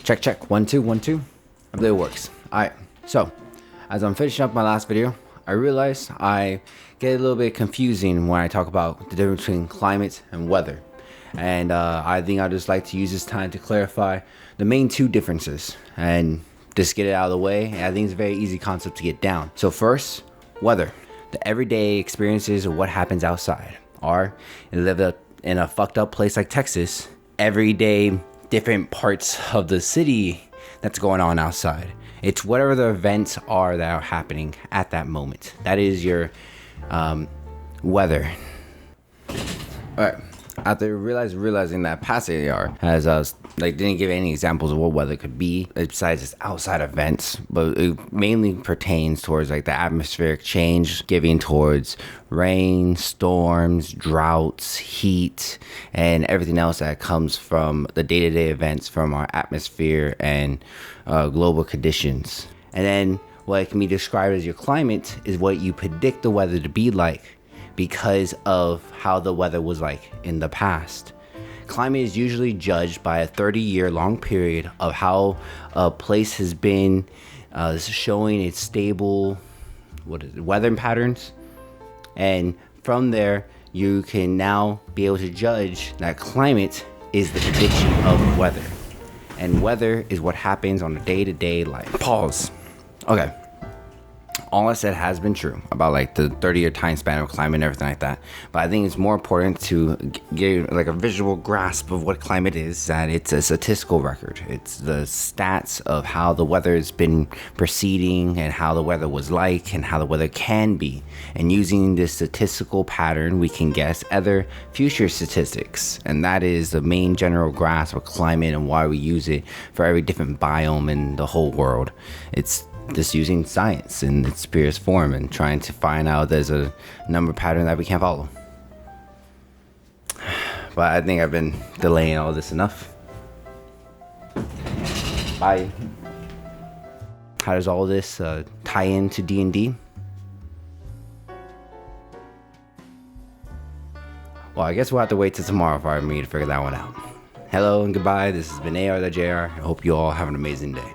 Check, check. 1, 2, 1, 2. I believe it works. Alright, so as I'm finishing up my last video, I realized I get a little bit confusing when I talk about the difference between climate and weather. And I think I'd just like to use this time to clarify the main two differences and just get it out of the way. And I think it's a very easy concept to get down. So first, weather. The everyday experiences of what happens outside are, you live in a fucked up place like Texas, everyday different parts of the city that's going on outside. It's whatever the events are that are happening at that moment. That is your weather. Alright, after realizing that past AR has didn't give any examples of what weather could be besides its outside events, but it mainly pertains towards like the atmospheric change, giving towards rain, storms, droughts, heat, and everything else that comes from the day-to-day events from our atmosphere and global conditions. And then what can be described as your climate is what you predict the weather to be like because of how the weather was like in the past. Climate is usually judged by a 30-year long period of how a place has been showing its stable weather patterns. And from there, you can now be able to judge that climate is the prediction of weather. And weather is what happens on a day-to-day life. Pause. Okay. All I said has been true about like the 30-year time span of climate and everything like that. But I think it's more important to get like a visual grasp of what climate is, that it's a statistical record. It's the stats of how the weather has been proceeding and how the weather was like and how the weather can be. And using this statistical pattern, we can guess other future statistics. And that is the main general grasp of climate and why we use it for every different biome in the whole world. It's just using science in its purest form and trying to find out there's a number pattern that we can't follow. But I think I've been delaying all this enough. Bye. How does all this tie into DnD? Well, I guess we'll have to wait till tomorrow for me to figure that one out. Hello and goodbye. This has been ARdotJR. I hope you all have an amazing day.